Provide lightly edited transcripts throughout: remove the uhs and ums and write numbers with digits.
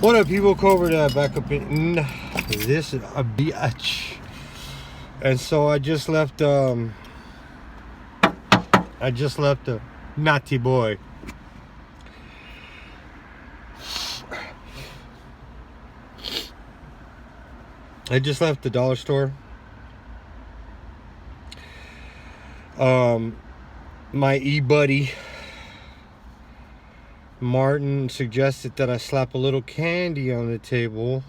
What up, people? Cobra back up in this a bitch. And so I just left a naughty boy. I just left the dollar store. My e-buddy Martin suggested that I slap a little candy on the table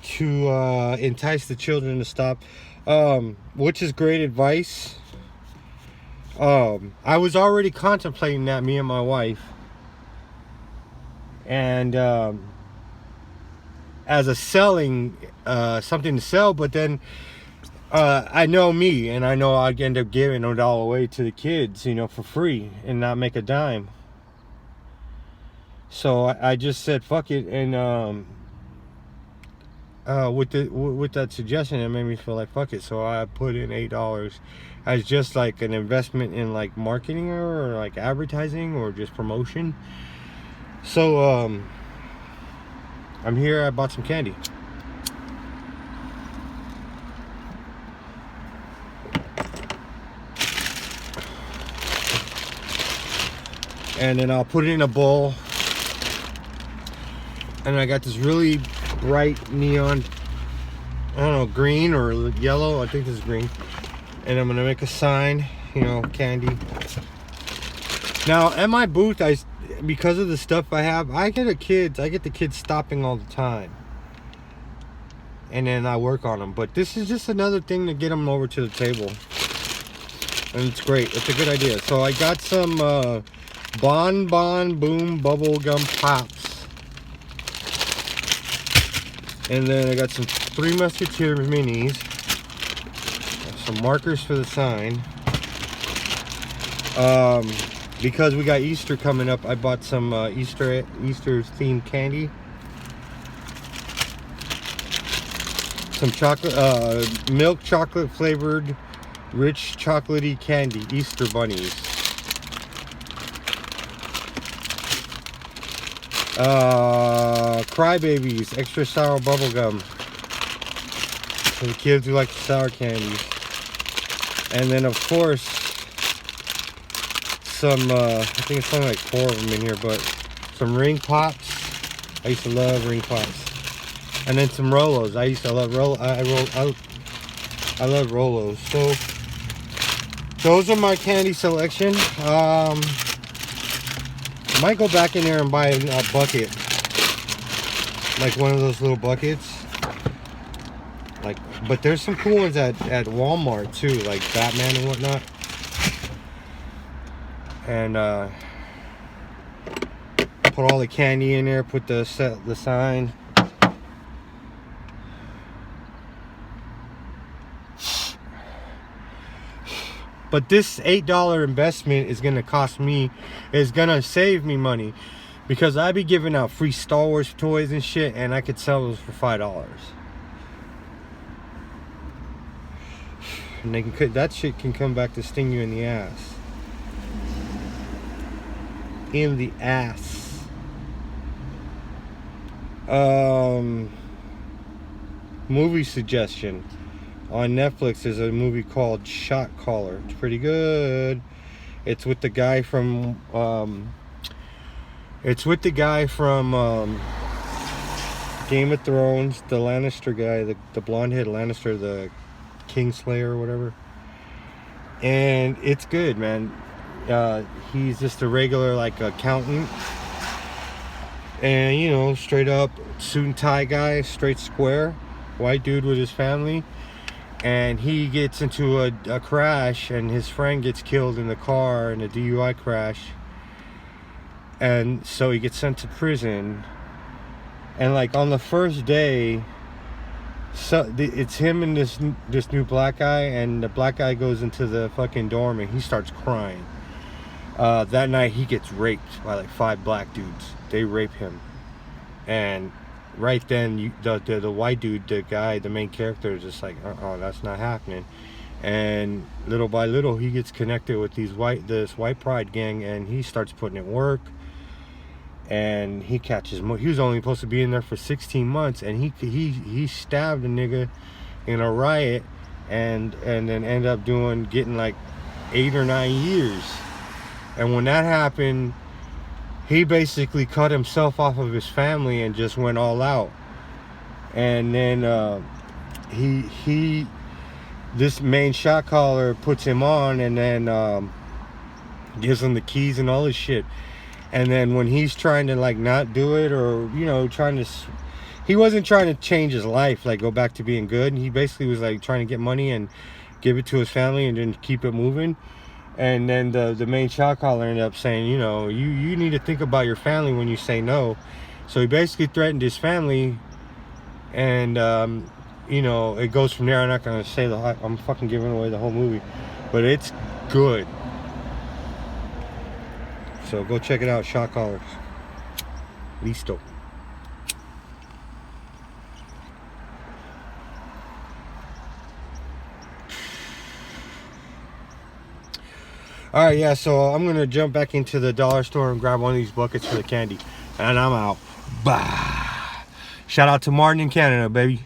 to entice the children to stop, which is great advice. I was already contemplating that, me and my wife, and as a selling something to sell, but then I know me, and I know I'd end up giving it all away to the kids, you know, for free and not make a dime. So I just said fuck it, and with that suggestion, it made me feel like fuck it. So I put in $8 as just like an investment in like marketing or like advertising or just promotion. So I'm here. I bought some candy. And then I'll put it in a bowl. And I got this really bright neon, I don't know, green or yellow. I think this is green. And I'm gonna make a sign, you know, candy. Now at my booth, because of the stuff I have, I get the kids stopping all the time. And then I work on them. But this is just another thing to get them over to the table. And it's great. It's a good idea. So I got some Bon Bon Boom Bubblegum Pops. And then I got some Three Musketeers minis. Some markers for the sign. Because we got Easter coming up, I bought some Easter themed candy. Some chocolate, milk chocolate flavored, rich chocolatey candy, Easter bunnies. Crybabies, extra sour bubble gum for the kids who like the sour candies. And then of course some I think it's only like 4 of them in here, but some ring pops. I used to love ring pops. And then some Rolos. I used to love I love Rolos. So those are my candy selection. I might go back in there and buy a bucket, like one of those little buckets. Like, but there's some cool ones at Walmart too, like Batman and whatnot. And put all the candy in there. Put the sign. But this $8 investment is gonna save me money, because I be giving out free Star Wars toys and shit, and I could sell those for $5. And that shit can come back to sting you in the ass. In the ass. Movie suggestion. On Netflix is a movie called Shot Caller. It's pretty good. It's with the guy from Game of Thrones, the Lannister guy, the blonde-head Lannister, the Kingslayer or whatever. And it's good, man. He's just a regular like accountant. And you know, straight up suit and tie guy, straight square, white dude with his family. And he gets into a crash, and his friend gets killed in the car in a DUI crash. And so he gets sent to prison. And like on the first day, it's him and this new black guy, and the black guy goes into the fucking dorm and he starts crying. That night he gets raped by like 5 black dudes. They rape him. And right then, the white dude, the guy, the main character, is just like, that's not happening. And little by little, he gets connected with this white pride gang, and he starts putting in work. and he catches more. He was only supposed to be in there for 16 months, and he stabbed a nigga in a riot, and then ended up getting like 8 or 9 years. And when that happened, he basically cut himself off of his family and just went all out. And then this main shot caller puts him on, and then gives him the keys and all this shit. And then when he's trying to like not do it, or he wasn't trying to change his life, like go back to being good. He basically was like trying to get money and give it to his family and then keep it moving. And then the main shot caller ended up saying, you know, you need to think about your family when you say no. So he basically threatened his family, and you know, it goes from there. I'm not gonna say I'm fucking giving away the whole movie, but it's good. So go check it out, Shot Callers. Listo. All right, yeah, so I'm gonna jump back into the dollar store and grab one of these buckets for the candy, and I'm out. Bye. Shout out to Martin in Canada, baby.